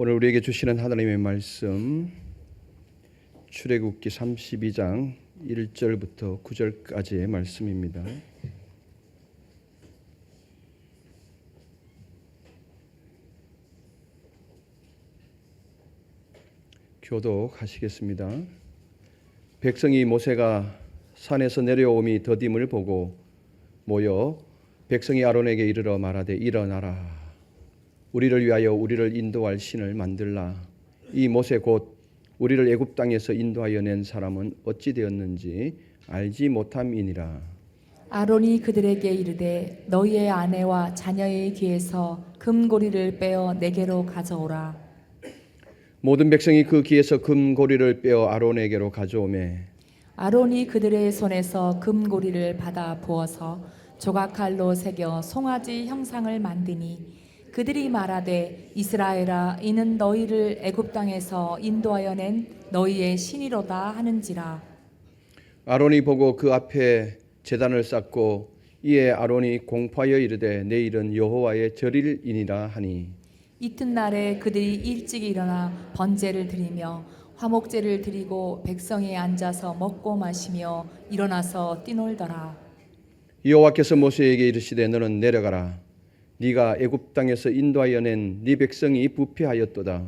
오늘 우리에게 주시는 하나님의 말씀 출애굽기 32장 1절부터 9절까지의 말씀입니다. 교독하시겠습니다. 백성이 모세가 산에서 내려옴이 더딤을 보고 모여 백성이 아론에게 이르러 말하되 일어나라. 우리를 위하여 우리를 인도할 신을 만들라. 이 모세 곧 우리를 애굽 땅에서 인도하여 낸 사람은 어찌 되었는지 알지 못함이니라. 아론이 그들에게 이르되 너희의 아내와 자녀의 귀에서 금고리를 빼어 내게로 가져오라. 모든 백성이 그 귀에서 금고리를 빼어 아론에게로 가져오매 아론이 그들의 손에서 금고리를 받아 부어서 조각칼로 새겨 송아지 형상을 만드니 그들이 말하되 이스라엘아 이는 너희를 애굽 땅에서 인도하여 낸 너희의 신이로다 하는지라. 아론이 보고 그 앞에 제단을 쌓고 이에 아론이 공포하여 이르되 내일은 여호와의 절일이니라 하니 이튿날에 그들이 일찍 일어나 번제를 드리며 화목제를 드리고 백성이 앉아서 먹고 마시며 일어나서 뛰놀더라. 여호와께서 모세에게 이르시되 너는 내려가라. 네가 애굽 땅에서 인도하여 낸 네 백성이 부패하였도다.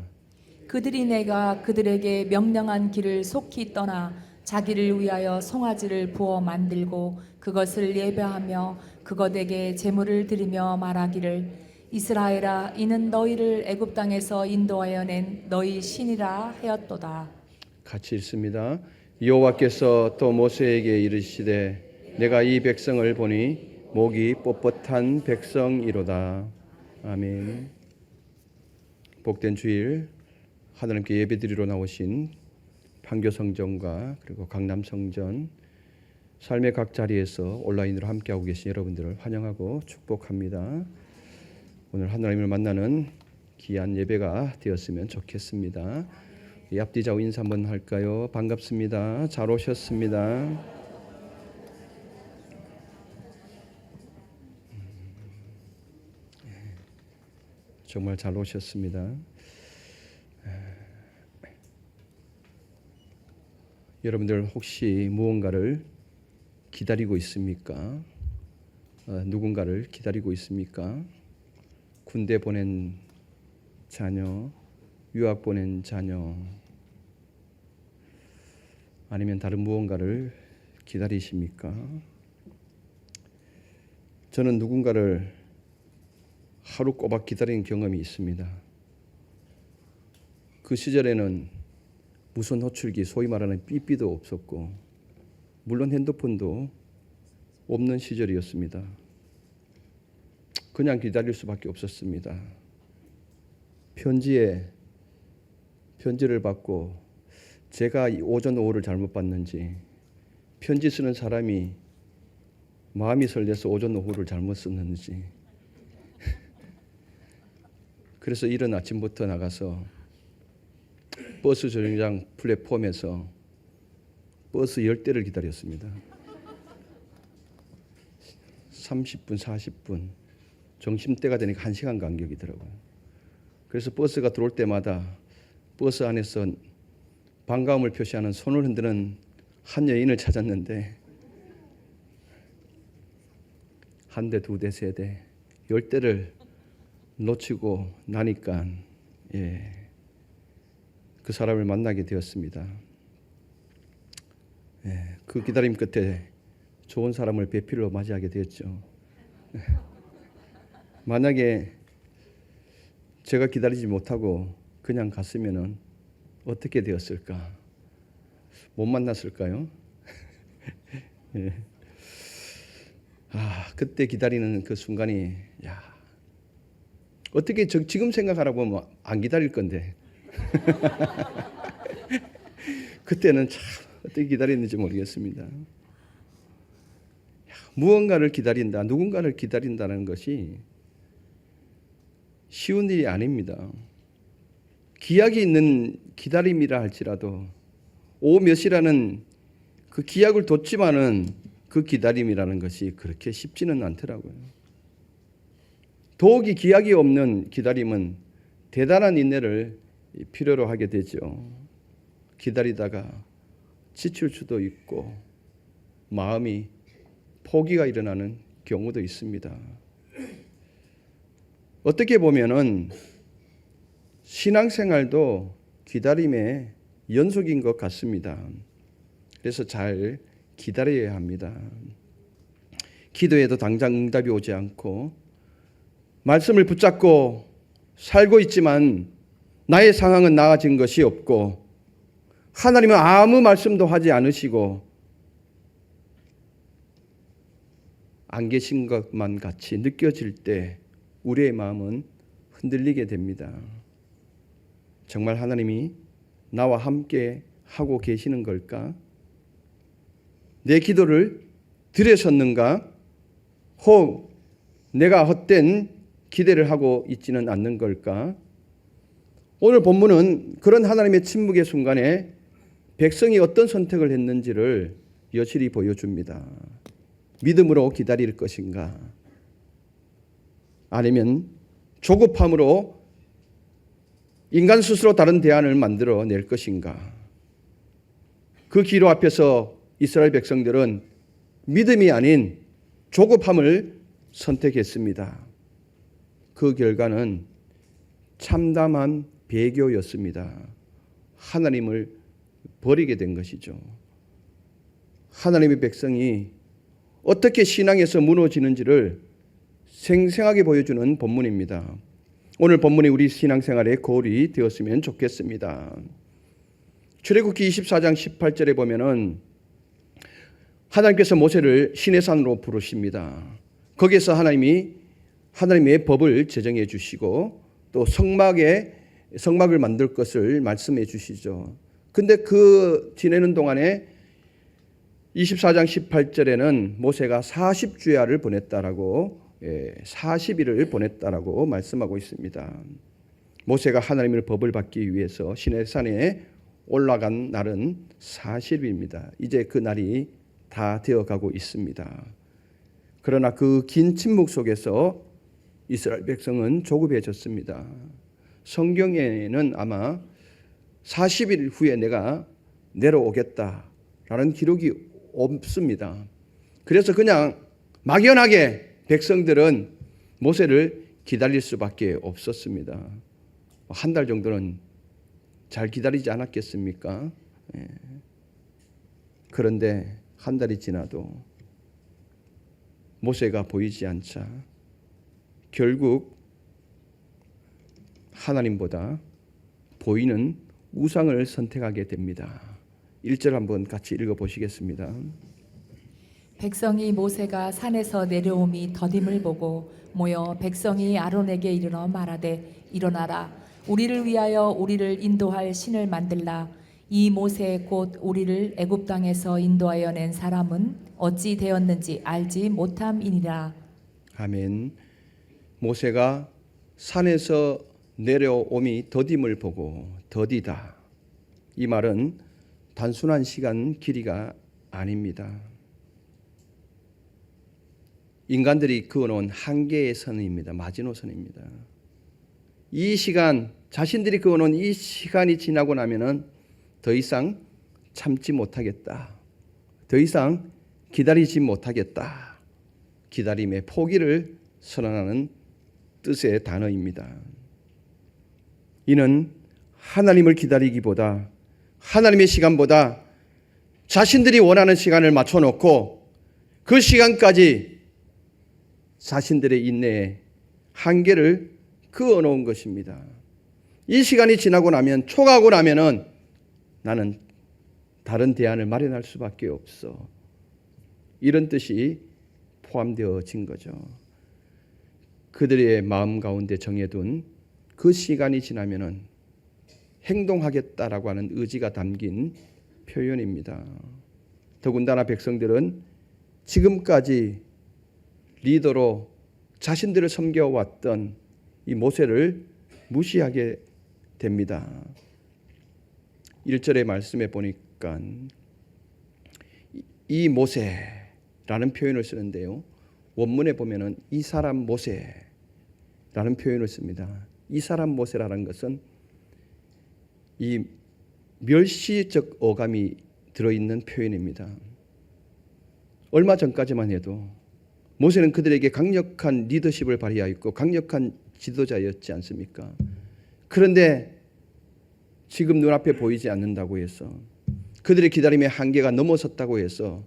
그들이 내가 그들에게 명령한 길을 속히 떠나 자기를 위하여 송아지를 부어 만들고 그것을 예배하며 그것에게 제물을 드리며 말하기를 이스라엘아 이는 너희를 애굽 땅에서 인도하여 낸 너희 신이라 하였도다. 같이 읽습니다. 여호와께서 또 모세에게 이르시되 내가 이 백성을 보니 목이 뻣뻣한 백성이로다. 아멘. 복된 주일 하나님께 예배드리러 나오신 판교성전과 그리고 강남성전 삶의 각 자리에서 온라인으로 함께하고 계신 여러분들을 환영하고 축복합니다. 오늘 하나님을 만나는 귀한 예배가 되었으면 좋겠습니다. 앞뒤좌우 인사 한번 할까요? 반갑습니다. 잘 오셨습니다. 정말 잘 오셨습니다. 여러분들 혹시 무언가를 기다리고 있습니까? 누군가를 기다리고 있습니까? 군대 보낸 자녀, 유학 보낸 자녀, 아니면 다른 무언가를 기다리십니까? 저는 누군가를 하루 꼬박 기다린 경험이 있습니다. 그 시절에는 무선 호출기, 소위 말하는 삐삐도 없었고 물론 핸드폰도 없는 시절이었습니다. 그냥 기다릴 수밖에 없었습니다. 편지를 받고 제가 오전 오후를 잘못 봤는지 편지 쓰는 사람이 마음이 설레서 오전 오후를 잘못 썼는지 그래서 이른 아침부터 나가서 버스 정류장 플랫폼에서 버스 10대를 기다렸습니다. 30분, 40분, 점심때가 되니까 1시간 간격이더라고요. 그래서 버스가 들어올 때마다 버스 안에서 반가움을 표시하는 손을 흔드는 한 여인을 찾았는데 한 대, 두 대, 세 대, 10대를 놓치고 나니까 그 사람을 만나게 되었습니다. 그 기다림 끝에 좋은 사람을 배필로 맞이하게 되었죠. 만약에 제가 기다리지 못하고 그냥 갔으면 어떻게 되었을까? 못 만났을까요? 그때 기다리는 그 순간이 어떻게 지금 생각하라고 하면 안 기다릴 건데 그때는 참 어떻게 기다렸는지 모르겠습니다. 무언가를 기다린다, 누군가를 기다린다는 것이 쉬운 일이 아닙니다. 기약이 있는 기다림이라 할지라도 오후 몇 시라는 그 기약을 뒀지만은 그 기다림이라는 것이 그렇게 쉽지는 않더라고요. 더욱이 기약이 없는 기다림은 대단한 인내를 필요로 하게 되죠. 기다리다가 지칠 수도 있고 마음이 포기가 일어나는 경우도 있습니다. 어떻게 보면은 신앙생활도 기다림의 연속인 것 같습니다. 그래서 잘 기다려야 합니다. 기도에도 당장 응답이 오지 않고 말씀을 붙잡고 살고 있지만 나의 상황은 나아진 것이 없고 하나님은 아무 말씀도 하지 않으시고 안 계신 것만 같이 느껴질 때 우리의 마음은 흔들리게 됩니다. 정말 하나님이 나와 함께 하고 계시는 걸까? 내 기도를 들으셨는가? 혹 내가 헛된 기대를 하고 있지는 않는 걸까? 오늘 본문은 그런 하나님의 침묵의 순간에 백성이 어떤 선택을 했는지를 여실히 보여줍니다. 믿음으로 기다릴 것인가? 아니면 조급함으로 인간 스스로 다른 대안을 만들어 낼 것인가? 그 기로 앞에서 이스라엘 백성들은 믿음이 아닌 조급함을 선택했습니다. 그 결과는 참담한 배교였습니다. 하나님을 버리게 된 것이죠. 하나님의 백성이 어떻게 신앙에서 무너지는지를 생생하게 보여주는 본문입니다. 오늘 본문이 우리 신앙생활의 거울이 되었으면 좋겠습니다. 출애굽기 24장 18절에 보면은 하나님께서 모세를 시내산으로 부르십니다. 거기에서 하나님의 법을 제정해 주시고 또 성막을 만들 것을 말씀해 주시죠. 근데 그 지내는 동안에 24장 18절에는 모세가 40주야를 보냈다라고 40일을 보냈다라고 말씀하고 있습니다. 모세가 하나님의 법을 받기 위해서 시내산에 올라간 날은 40일입니다. 이제 그 날이 다 되어가고 있습니다. 그러나 그 긴 침묵 속에서 이스라엘 백성은 조급해졌습니다. 성경에는 아마 40일 후에 내가 내려오겠다라는 기록이 없습니다. 그래서 그냥 막연하게 백성들은 모세를 기다릴 수밖에 없었습니다. 한 달 정도는 잘 기다리지 않았겠습니까? 그런데 한 달이 지나도 모세가 보이지 않자 결국 하나님보다 보이는 우상을 선택하게 됩니다. 1절 한번 같이 읽어보시겠습니다. 백성이 모세가 산에서 내려옴이 더딤을 보고 모여 백성이 아론에게 이르러 말하되 일어나라 우리를 위하여 우리를 인도할 신을 만들라 이 모세 곧 우리를 애굽 땅에서 인도하여 낸 사람은 어찌 되었는지 알지 못함이니라. 아멘. 모세가 산에서 내려옴이 더딤을 보고 더디다. 이 말은 단순한 시간 길이가 아닙니다. 인간들이 그어놓은 한계의 선입니다. 마지노선입니다. 이 시간, 자신들이 그어놓은 이 시간이 지나고 나면은 더 이상 참지 못하겠다. 더 이상 기다리지 못하겠다. 기다림의 포기를 선언하는 뜻의 단어입니다. 이는 하나님을 기다리기보다 하나님의 시간보다 자신들이 원하는 시간을 맞춰놓고 그 시간까지 자신들의 인내에 한계를 그어놓은 것입니다. 이 시간이 지나고 나면 초과하고 나면은 나는 다른 대안을 마련할 수밖에 없어. 이런 뜻이 포함되어진 거죠. 그들의 마음 가운데 정해둔 그 시간이 지나면은 행동하겠다라고 하는 의지가 담긴 표현입니다. 더군다나 백성들은 지금까지 리더로 자신들을 섬겨왔던 이 모세를 무시하게 됩니다. 1절의 말씀에 보니까 이 모세라는 표현을 쓰는데요. 원문에 보면은 이 사람 모세라는 표현을 씁니다. 이 사람 모세라는 것은 이 멸시적 어감이 들어있는 표현입니다. 얼마 전까지만 해도 모세는 그들에게 강력한 리더십을 발휘하였고 강력한 지도자였지 않습니까? 그런데 지금 눈앞에 보이지 않는다고 해서, 그들의 기다림의 한계가 넘어섰다고 해서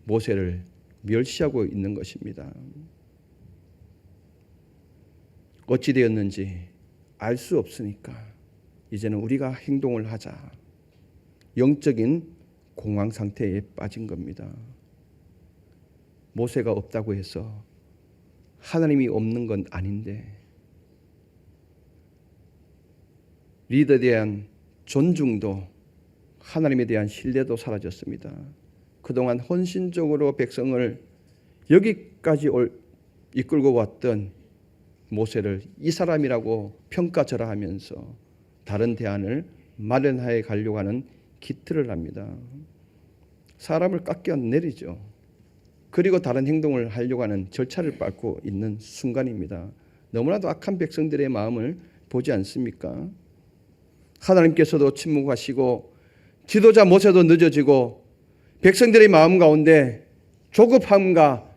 모세를 멸시하고 있는 것입니다. 어찌 되었는지 알 수 없으니까 이제는 우리가 행동을 하자. 영적인 공황 상태에 빠진 겁니다. 모세가 없다고 해서 하나님이 없는 건 아닌데, 리더에 대한 존중도, 하나님에 대한 신뢰도 사라졌습니다. 그동안 헌신적으로 백성을 여기까지 이끌고 왔던 모세를 이 사람이라고 평가절하하면서 다른 대안을 마련하여 가려고 하는 기틀을 합니다. 사람을 깎여내리죠. 그리고 다른 행동을 하려고 하는 절차를 밟고 있는 순간입니다. 너무나도 악한 백성들의 마음을 보지 않습니까? 하나님께서도 침묵하시고 지도자 모세도 늦어지고 백성들의 마음 가운데 조급함과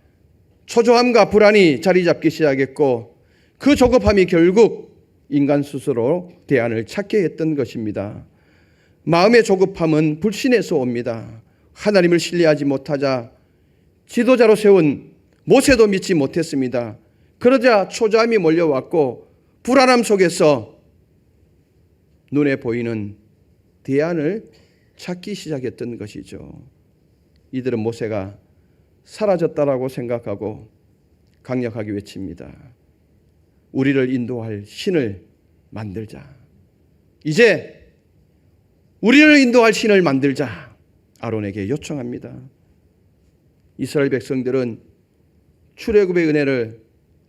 초조함과 불안이 자리 잡기 시작했고, 그 조급함이 결국 인간 스스로 대안을 찾게 했던 것입니다. 마음의 조급함은 불신에서 옵니다. 하나님을 신뢰하지 못하자 지도자로 세운 모세도 믿지 못했습니다. 그러자 초조함이 몰려왔고 불안함 속에서 눈에 보이는 대안을 찾기 시작했던 것이죠. 이들은 모세가 사라졌다라고 생각하고 강력하게 외칩니다. 우리를 인도할 신을 만들자. 이제 우리를 인도할 신을 만들자. 아론에게 요청합니다. 이스라엘 백성들은 출애굽의 은혜를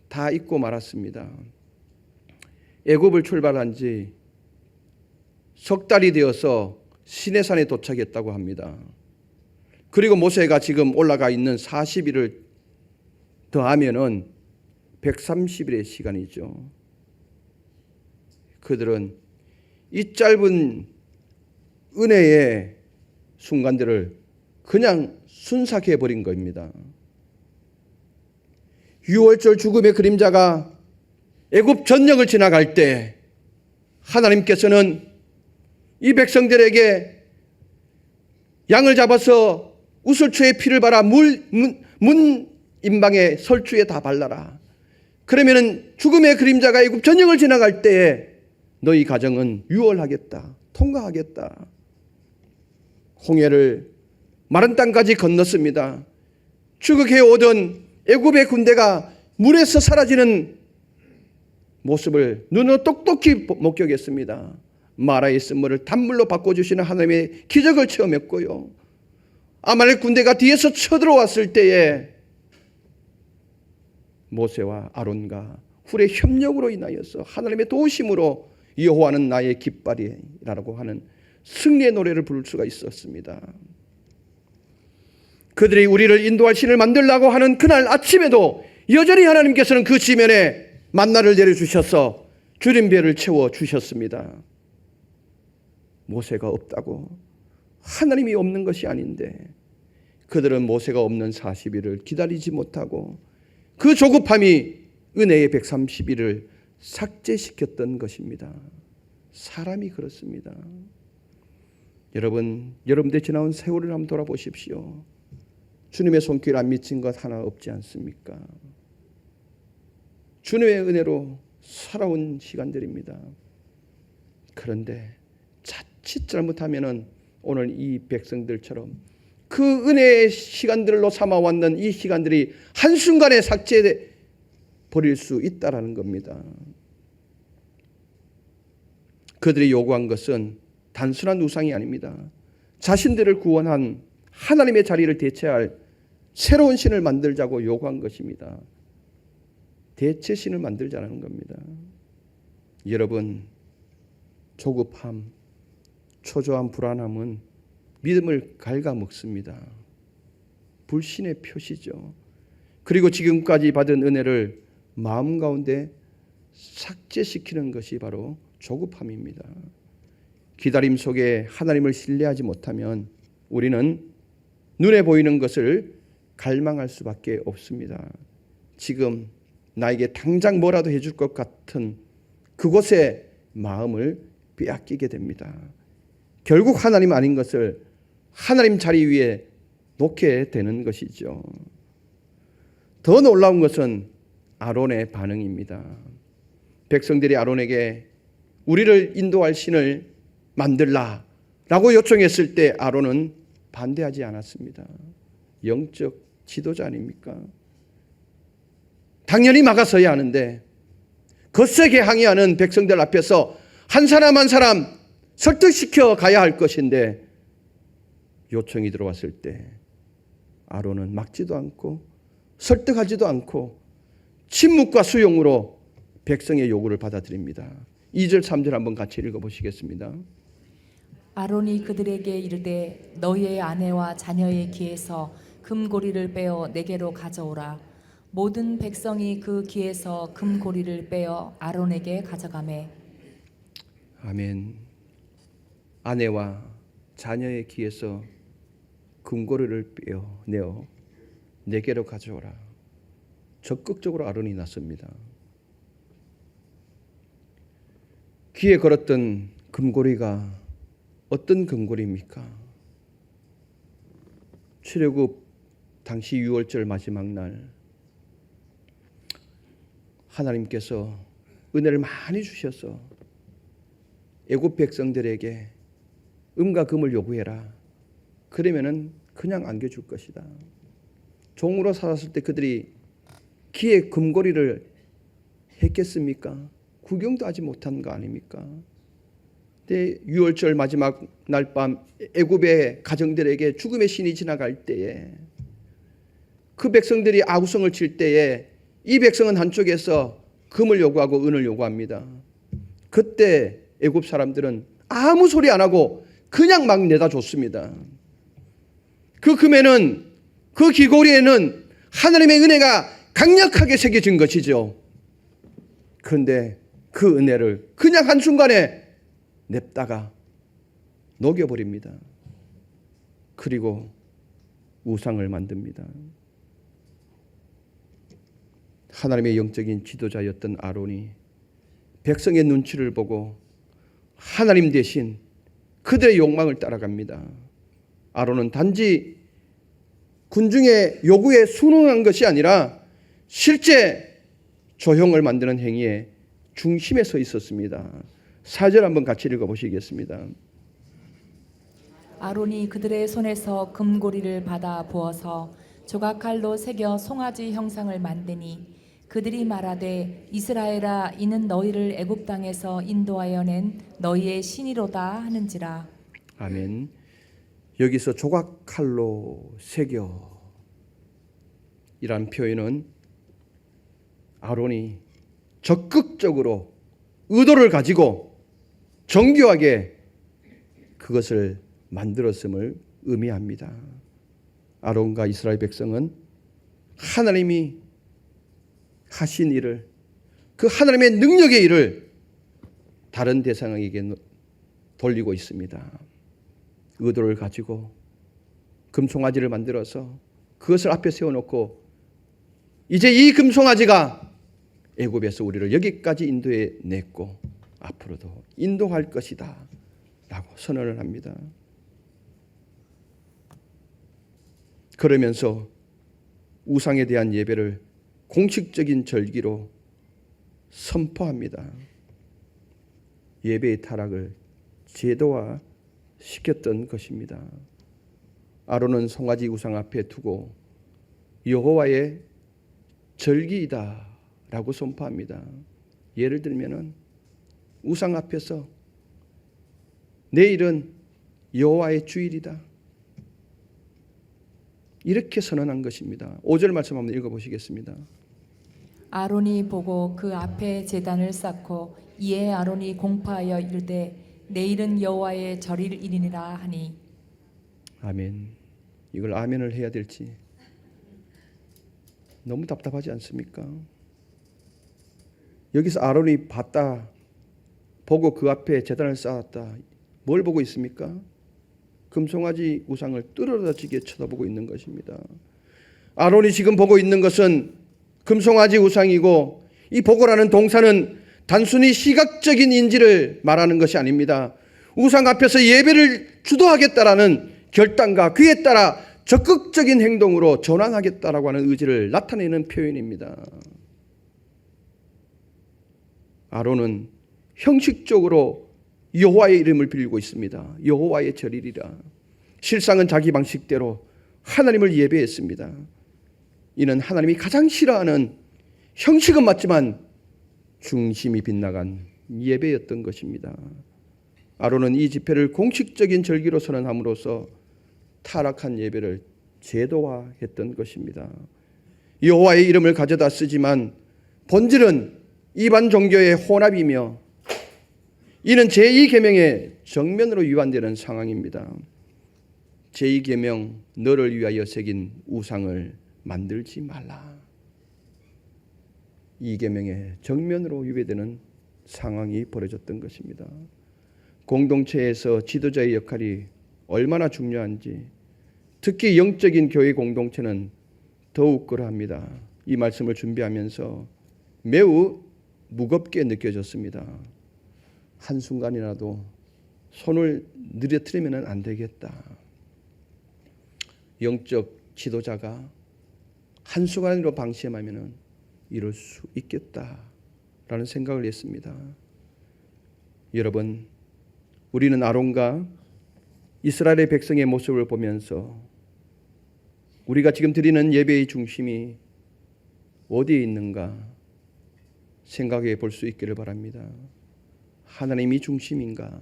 다 잊고 말았습니다. 애굽을 출발한 지 석 달이 되어서 시내산에 도착했다고 합니다. 그리고 모세가 지금 올라가 있는 40일을 더하면은 130일의 시간이죠. 그들은 이 짧은 은혜의 순간들을 그냥 순삭해 버린 겁니다. 유월절 죽음의 그림자가 애굽 전역을 지나갈 때 하나님께서는 이 백성들에게 양을 잡아서 우슬초에 피를 발아 문 임방에 설주에 다 발라라. 그러면은 죽음의 그림자가 애굽 전역을 지나갈 때에 너희 가정은 유월하겠다, 통과하겠다. 홍해를 마른 땅까지 건넜습니다. 추격해 오던 애굽의 군대가 물에서 사라지는 모습을 눈으로 똑똑히 목격했습니다. 마라의 쓴물을 단물로 바꿔주시는 하나님의 기적을 체험했고요. 아말렉 군대가 뒤에서 쳐들어왔을 때에 모세와 아론과 훌의 협력으로 인하여서 하나님의 도우심으로 여호와는 나의 깃발이라고 하는 승리의 노래를 부를 수가 있었습니다. 그들이 우리를 인도할 신을 만들라고 하는 그날 아침에도 여전히 하나님께서는 그 지면에 만나를 내려주셔서 주림배를 채워주셨습니다. 모세가 없다고 하나님이 없는 것이 아닌데 그들은 모세가 없는 40일을 기다리지 못하고 그 조급함이 은혜의 130일을 삭제시켰던 것입니다. 사람이 그렇습니다. 여러분들 지나온 세월을 한번 돌아보십시오. 주님의 손길 안 미친 것 하나 없지 않습니까? 주님의 은혜로 살아온 시간들입니다. 그런데 자칫 잘못하면은 오늘 이 백성들처럼 그 은혜의 시간들로 삼아왔는 이 시간들이 한순간에 삭제돼 버릴 수 있다라는 겁니다. 그들이 요구한 것은 단순한 우상이 아닙니다. 자신들을 구원한 하나님의 자리를 대체할 새로운 신을 만들자고 요구한 것입니다. 대체 신을 만들자는 겁니다. 여러분, 조급함, 초조함, 불안함은 믿음을 갉아먹습니다. 불신의 표시죠. 그리고 지금까지 받은 은혜를 마음 가운데 삭제시키는 것이 바로 조급함입니다. 기다림 속에 하나님을 신뢰하지 못하면 우리는 눈에 보이는 것을 갈망할 수밖에 없습니다. 지금 나에게 당장 뭐라도 해줄 것 같은 그곳에 마음을 빼앗기게 됩니다. 결국 하나님 아닌 것을 하나님 자리 위에 놓게 되는 것이죠. 더 놀라운 것은 아론의 반응입니다. 백성들이 아론에게 우리를 인도할 신을 만들라 라고 요청했을 때 아론은 반대하지 않았습니다. 영적 지도자 아닙니까? 당연히 막아서야 하는데 거세게 항의하는 백성들 앞에서 한 사람 한 사람 설득시켜 가야 할 것인데 요청이 들어왔을 때 아론은 막지도 않고 설득하지도 않고 침묵과 수용으로 백성의 요구를 받아들입니다. 2절 3절 한번 같이 읽어보시겠습니다. 아론이 그들에게 이르되 너희의 아내와 자녀의 귀에서 금고리를 빼어 내게로 가져오라. 모든 백성이 그 귀에서 금고리를 빼어 아론에게 가져가매. 아멘. 아내와 자녀의 귀에서 금고리를 빼어내어 내게로 가져오라. 적극적으로 아론이 나섭니다. 귀에 걸었던 금고리가 어떤 금고리입니까? 출애굽 당시 6월절 마지막 날 하나님께서 은혜를 많이 주셔서 애굽 백성들에게 음과 금을 요구해라. 그러면은 그냥 안겨줄 것이다. 종으로 살았을 때 그들이 귀에 금고리를 했겠습니까? 구경도 하지 못한 거 아닙니까? 근데 6월절 마지막 날 밤 애굽의 가정들에게 죽음의 신이 지나갈 때에 그 백성들이 아우성을 칠 때에 이 백성은 한쪽에서 금을 요구하고 은을 요구합니다. 그때 애굽 사람들은 아무 소리 안 하고 그냥 막 내다 줬습니다. 그 금에는 그 귀고리에는 하나님의 은혜가 강력하게 새겨진 것이죠. 그런데 그 은혜를 그냥 한순간에 냅다가 녹여버립니다. 그리고 우상을 만듭니다. 하나님의 영적인 지도자였던 아론이 백성의 눈치를 보고 하나님 대신 그들의 욕망을 따라갑니다. 아론은 단지 군중의 요구에 순응한 것이 아니라 실제 조형을 만드는 행위에 중심에 서 있었습니다. 4절 한번 같이 읽어보시겠습니다. 아론이 그들의 손에서 금고리를 받아 부어서 조각칼로 새겨 송아지 형상을 만드니 그들이 말하되 이스라엘아 이는 너희를 애굽 땅에서 인도하여 낸 너희의 신이로다 하는지라. 아멘. 여기서 조각칼로 새겨 이란 표현은 아론이 적극적으로 의도를 가지고 정교하게 그것을 만들었음을 의미합니다. 아론과 이스라엘 백성은 하나님이 하신 일을, 그 하나님의 능력의 일을 다른 대상에게 돌리고 있습니다. 의도를 가지고 금송아지를 만들어서 그것을 앞에 세워놓고 이제 이 금송아지가 애굽에서 우리를 여기까지 인도해 냈고 앞으로도 인도할 것이다 라고 선언을 합니다. 그러면서 우상에 대한 예배를 공식적인 절기로 선포합니다. 예배의 타락을 제도화 시켰던 것입니다. 아론은 송아지 우상 앞에 두고 여호와의 절기이다 라고 선포합니다. 예를 들면은 우상 앞에서 내일은 여호와의 주일이다 이렇게 선언한 것입니다. 5절 말씀 한번 읽어보시겠습니다. 아론이 보고 그 앞에 제단을 쌓고 이에 아론이 공파하여 이르되 내일은 여호와의 절일이니라 하니. 아멘. 이걸 아멘을 해야 될지 너무 답답하지 않습니까? 여기서 아론이 봤다, 보고 그 앞에 제단을 쌓았다, 뭘 보고 있습니까? 금송아지 우상을 뚫어져지게 쳐다보고 있는 것입니다. 아론이 지금 보고 있는 것은 금송아지 우상이고, 이 보고라는 동사는 단순히 시각적인 인지를 말하는 것이 아닙니다. 우상 앞에서 예배를 주도하겠다라는 결단과 그에 따라 적극적인 행동으로 전환하겠다라고 하는 의지를 나타내는 표현입니다. 아론은 형식적으로 여호와의 이름을 빌고 있습니다. 여호와의 절이리라. 실상은 자기 방식대로 하나님을 예배했습니다. 이는 하나님이 가장 싫어하는, 형식은 맞지만 중심이 빗나간 예배였던 것입니다. 아론은 이 집회를 공식적인 절기로 선언함으로써 타락한 예배를 제도화했던 것입니다. 여호와의 이름을 가져다 쓰지만 본질은 이반 종교의 혼합이며, 이는 제2계명의 정면으로 위반되는 상황입니다. 제2계명, 너를 위하여 새긴 우상을 만들지 말라. 2계명의 정면으로 위배되는 상황이 벌어졌던 것입니다. 공동체에서 지도자의 역할이 얼마나 중요한지, 특히 영적인 교회 공동체는 더욱 그러합니다. 이 말씀을 준비하면서 매우 무겁게 느껴졌습니다. 한순간이라도 손을 느려뜨리면 안 되겠다. 영적 지도자가 한순간으로 방심하면 이럴 수 있겠다라는 생각을 했습니다. 여러분, 우리는 아론과 이스라엘의 백성의 모습을 보면서 우리가 지금 드리는 예배의 중심이 어디에 있는가 생각해 볼 수 있기를 바랍니다. 하나님이 중심인가?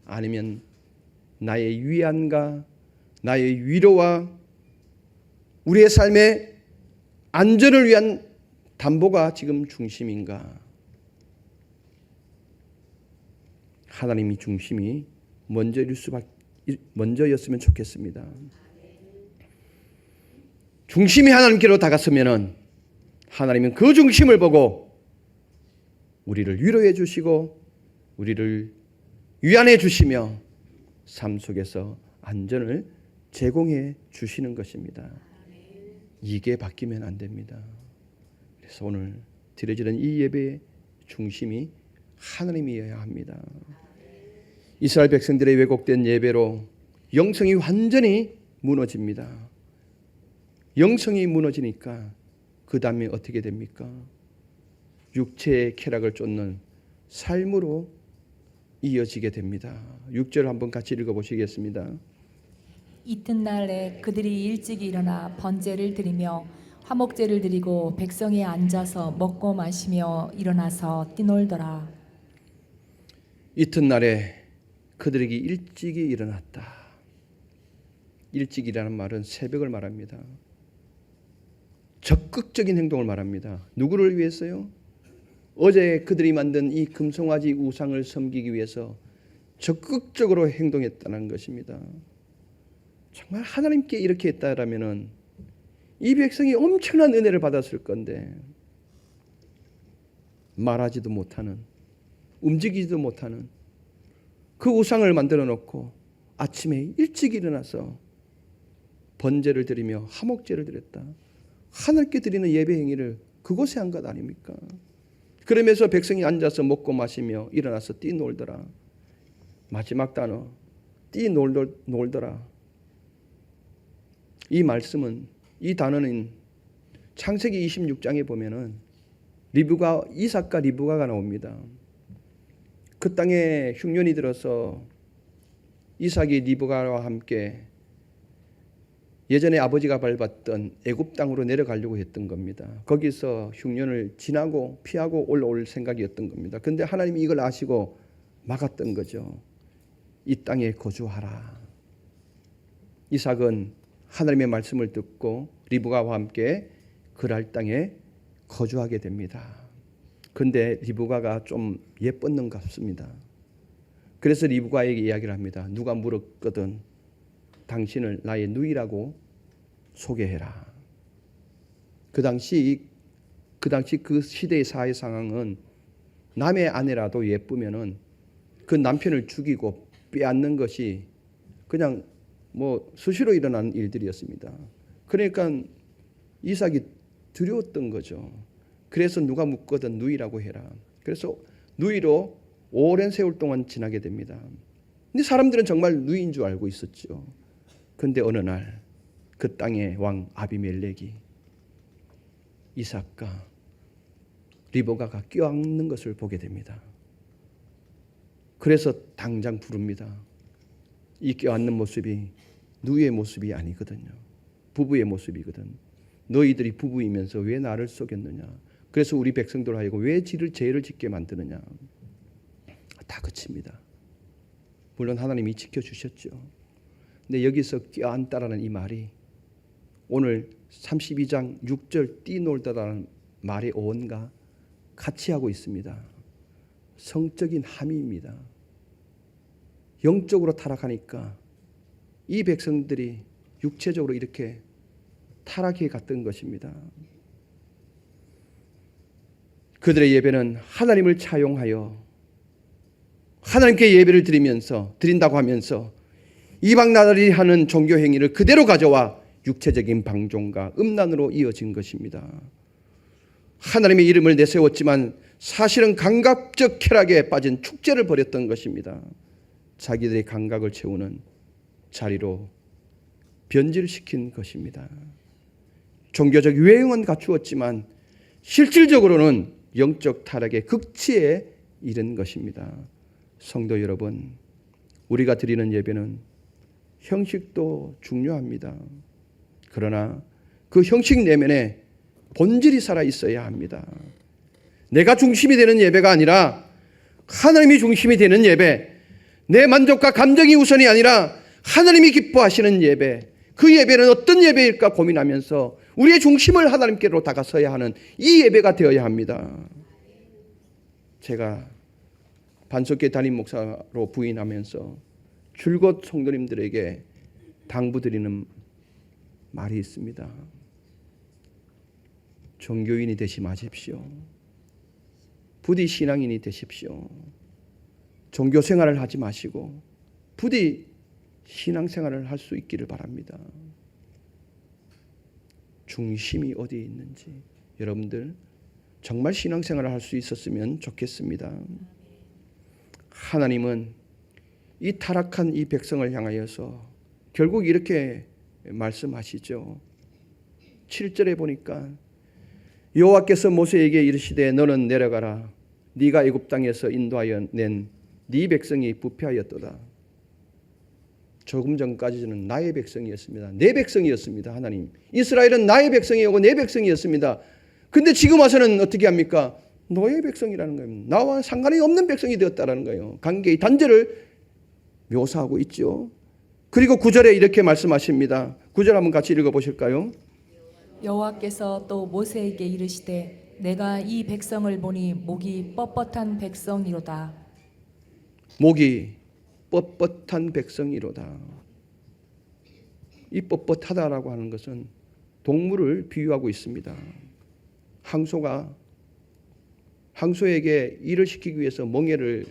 아니면 나의 위안과 나의 위로와 우리의 삶의 안전을 위한 담보가 지금 중심인가? 하나님이 중심이 먼저였으면 좋겠습니다. 중심이 하나님께로 다가서면은 하나님은 그 중심을 보고 우리를 위로해 주시고 우리를 위안해 주시며 삶 속에서 안전을 제공해 주시는 것입니다. 이게 바뀌면 안 됩니다. 그래서 오늘 드려지는 이 예배의 중심이 하나님이어야 합니다. 이스라엘 백성들의 왜곡된 예배로 영성이 완전히 무너집니다. 영성이 무너지니까 그 다음에 어떻게 됩니까? 육체의 쾌락을 쫓는 삶으로 이어지게 됩니다. 6절 한번 같이 읽어보시겠습니다. 이튿날에 그들이 일찍 일어나 번제를 드리며 화목제를 드리고 백성이 앉아서 먹고 마시며 일어나서 뛰놀더라. 이튿날에 그들에게 일찍이 일어났다. 일찍이라는 말은 새벽을 말합니다. 적극적인 행동을 말합니다. 누구를 위해서요? 어제 그들이 만든 이 금송아지 우상을 섬기기 위해서 적극적으로 행동했다는 것입니다. 정말 하나님께 이렇게 했다라면은 이 백성이 엄청난 은혜를 받았을 건데 말하지도 못하는, 움직이지도 못하는 그 우상을 만들어 놓고 아침에 일찍 일어나서 번제를 드리며 화목제를 드렸다. 하늘께 드리는 예배 행위를 그곳에 한 것 아닙니까? 그러면서 백성이 앉아서 먹고 마시며 일어나서 뛰놀더라. 마지막 단어, 뛰놀더라. 이 말씀은, 이 단어는 창세기 26장에 보면은 이삭과 리브가가 나옵니다. 그 땅에 흉년이 들어서 이삭이 리브가와 함께 예전에 아버지가 밟았던 애굽 땅으로 내려가려고 했던 겁니다. 거기서 흉년을 지나고 피하고 올라올 생각이었던 겁니다. 그런데 하나님이 이걸 아시고 막았던 거죠. 이 땅에 거주하라. 이삭은 하나님의 말씀을 듣고 리브가와 함께 그랄 땅에 거주하게 됩니다. 그런데 리브가가 좀 예뻤는 것 같습니다. 그래서 리브가에게 이야기를 합니다. 누가 물었거든 당신을 나의 누이라고 소개해라. 그 당시 그 시대의 사회 상황은 남의 아내라도 예쁘면은 그 남편을 죽이고 빼앗는 것이 그냥 뭐 수시로 일어난 일들이었습니다. 그러니까 이삭이 두려웠던 거죠. 그래서 누가 묻거든 누이라고 해라. 그래서 누이로 오랜 세월 동안 지나게 됩니다. 근데 사람들은 정말 누이인 줄 알고 있었죠. 그런데 어느 날 그 땅의 왕 아비멜렉이 이삭과 리브가가 껴안는 것을 보게 됩니다. 그래서 당장 부릅니다. 이 껴안는 모습이 누이의 모습이 아니거든요. 부부의 모습이거든. 너희들이 부부이면서 왜 나를 속였느냐. 그래서 우리 백성들 하여금 왜 죄를 짓게 만드느냐. 다 그칩니다. 물론 하나님이 지켜주셨죠. 근데 여기서 껴안다라는 이 말이 오늘 32장 6절 뛰놀다라는 말의 어원과 같이 하고 있습니다. 성적인 함의입니다. 영적으로 타락하니까 이 백성들이 육체적으로 이렇게 타락해 갔던 것입니다. 그들의 예배는 하나님을 차용하여 하나님께 예배를 드린다고 하면서 이방 나라들이 하는 종교 행위를 그대로 가져와 육체적인 방종과 음란으로 이어진 것입니다. 하나님의 이름을 내세웠지만 사실은 감각적 쾌락에 빠진 축제를 벌였던 것입니다. 자기들의 감각을 채우는 자리로 변질시킨 것입니다. 종교적 유행은 갖추었지만 실질적으로는 영적 타락의 극치에 이른 것입니다. 성도 여러분, 우리가 드리는 예배는 형식도 중요합니다. 그러나 그 형식 내면에 본질이 살아 있어야 합니다. 내가 중심이 되는 예배가 아니라 하나님이 중심이 되는 예배, 내 만족과 감정이 우선이 아니라 하나님이 기뻐하시는 예배, 그 예배는 어떤 예배일까 고민하면서 우리의 중심을 하나님께로 다가서야 하는 이 예배가 되어야 합니다. 제가 반석계 담임 목사로 부임하면서 줄곧 성도님들에게 당부드리는 말이 있습니다. 종교인이 되지 마십시오. 부디 신앙인이 되십시오. 종교 생활을 하지 마시고 부디 신앙생활을 할 수 있기를 바랍니다. 중심이 어디에 있는지 여러분들 정말 신앙생활을 할 수 있었으면 좋겠습니다. 하나님은 이 타락한 이 백성을 향하여서 결국 이렇게 말씀하시죠. 7절에 보니까 여호와께서 모세에게 이르시되 너는 내려가라. 네가 애굽 땅에서 인도하여 낸 네 백성이 부패하였도다. 조금 전까지는 나의 백성이었습니다. 내 백성이었습니다. 하나님. 이스라엘은 나의 백성이었고 내 백성이었습니다. 근데 지금 와서는 어떻게 합니까? 너의 백성이라는 거예요. 나와 상관이 없는 백성이 되었다라는 거예요. 관계의 단절을 묘사하고 있죠. 그리고 9절에 이렇게 말씀하십니다. 9절 한번 같이 읽어보실까요? 여호와께서 또 모세에게 이르시되 내가 이 백성을 보니 목이 뻣뻣한 백성이로다. 목이 뻣뻣한 백성이로다. 이 뻣뻣하다라고 하는 것은 동물을 비유하고 있습니다. 항소에게 일을 시키기 위해서 멍에를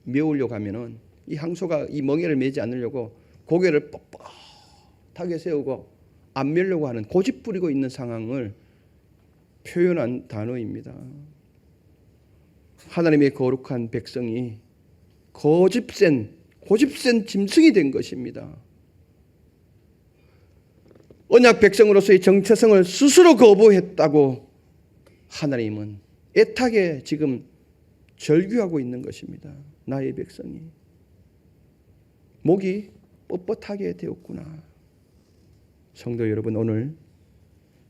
메우려고 하면은 이 항소가 이 멍에를 메지 않으려고 고개를 뻣뻣하게 세우고 안 메려고 하는 고집 부리고 있는 상황을 표현한 단어입니다. 하나님의 거룩한 백성이 고집센 짐승이 된 것입니다. 언약 백성으로서의 정체성을 스스로 거부했다고 하나님은 애타게 지금 절규하고 있는 것입니다. 나의 백성이 목이 뻣뻣하게 되었구나. 성도 여러분, 오늘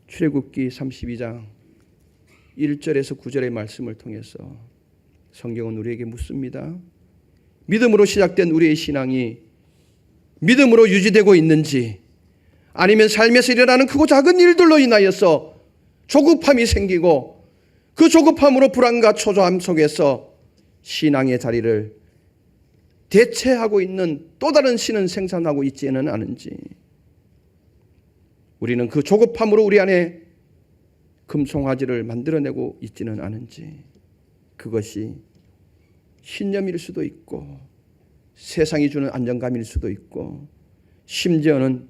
출애굽기 32장 1절에서 9절의 말씀을 통해서 성경은 우리에게 묻습니다. 믿음으로 시작된 우리의 신앙이 믿음으로 유지되고 있는지, 아니면 삶에서 일어나는 크고 작은 일들로 인하여서 조급함이 생기고 그 조급함으로 불안과 초조함 속에서 신앙의 자리를 대체하고 있는 또 다른 신은 생산하고 있지는 않은지, 우리는 그 조급함으로 우리 안에 금송아지를 만들어내고 있지는 않은지, 그것이 신념일 수도 있고 세상이 주는 안정감일 수도 있고 심지어는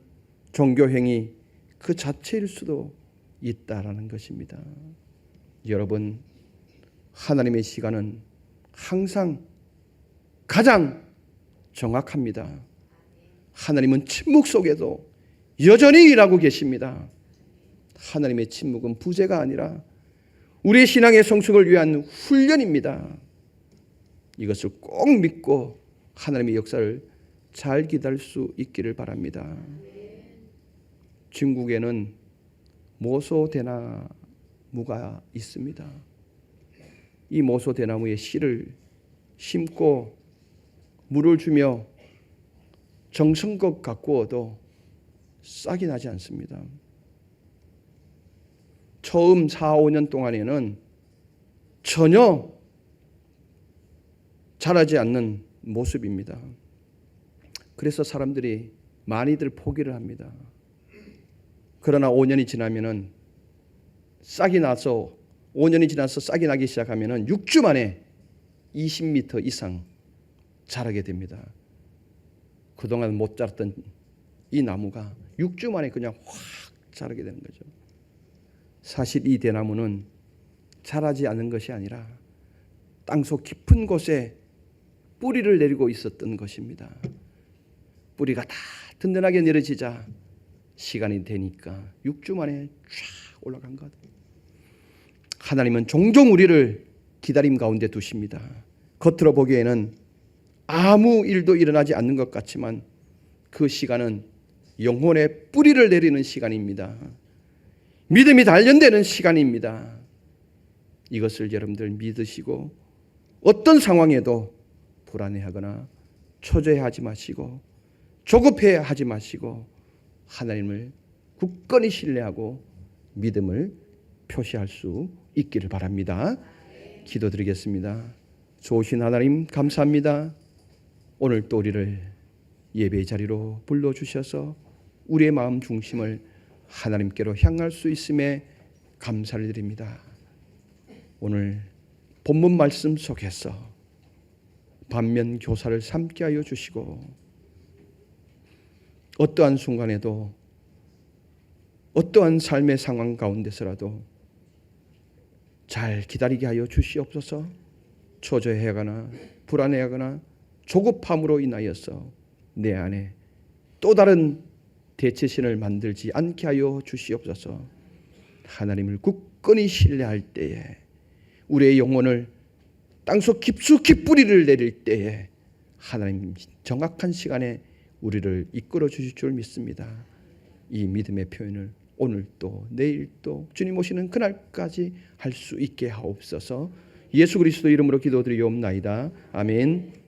종교행위 그 자체일 수도 있다라는 것입니다. 여러분, 하나님의 시간은 항상 가장 정확합니다. 하나님은 침묵 속에도 여전히 일하고 계십니다. 하나님의 침묵은 부재가 아니라 우리의 신앙의 성숙을 위한 훈련입니다. 이것을 꼭 믿고 하나님의 역사를 잘 기다릴 수 있기를 바랍니다. 중국에는 모소대나무가 있습니다. 이 모소대나무에 씨를 심고 물을 주며 정성껏 가꾸어도 싹이 나지 않습니다. 처음 4, 5년 동안에는 전혀 자라지 않는 모습입니다. 그래서 사람들이 많이들 포기를 합니다. 그러나 5년이 지나면은 싹이 나서 5년이 지나서 싹이 나기 시작하면은 6주 만에 20m 이상 자라게 됩니다. 그동안 못 자랐던 이 나무가 6주 만에 그냥 확 자라게 되는 거죠. 사실 이 대나무는 자라지 않은 것이 아니라 땅속 깊은 곳에 뿌리를 내리고 있었던 것입니다. 뿌리가 다 든든하게 내려지자 시간이 되니까 6주 만에 쫙 올라간 것. 하나님은 종종 우리를 기다림 가운데 두십니다. 겉으로 보기에는 아무 일도 일어나지 않는 것 같지만 그 시간은 영혼의 뿌리를 내리는 시간입니다. 믿음이 단련되는 시간입니다. 이것을 여러분들 믿으시고 어떤 상황에도 불안해하거나 초조해하지 마시고 조급해하지 마시고 하나님을 굳건히 신뢰하고 믿음을 표시할 수 있기를 바랍니다. 기도드리겠습니다. 좋으신 하나님 감사합니다. 오늘 또 우리를 예배의 자리로 불러주셔서 우리의 마음 중심을 하나님께로 향할 수 있음에 감사를 드립니다. 오늘 본문 말씀 속에서 반면 교사를 삼게 하여 주시고 어떠한 순간에도 어떠한 삶의 상황 가운데서라도 잘 기다리게 하여 주시옵소서. 초조해하거나 불안해하거나 조급함으로 인하여서 내 안에 또 다른 대체신을 만들지 않게 하여 주시옵소서. 하나님을 굳건히 신뢰할 때에 우리의 영혼을 땅속 깊숙이 뿌리를 내릴 때에 하나님 정확한 시간에 우리를 이끌어 주실 줄 믿습니다. 이 믿음의 표현을 오늘 또 내일 또 주님 오시는 그날까지 할 수 있게 하옵소서. 예수 그리스도 이름으로 기도드리옵나이다. 아멘.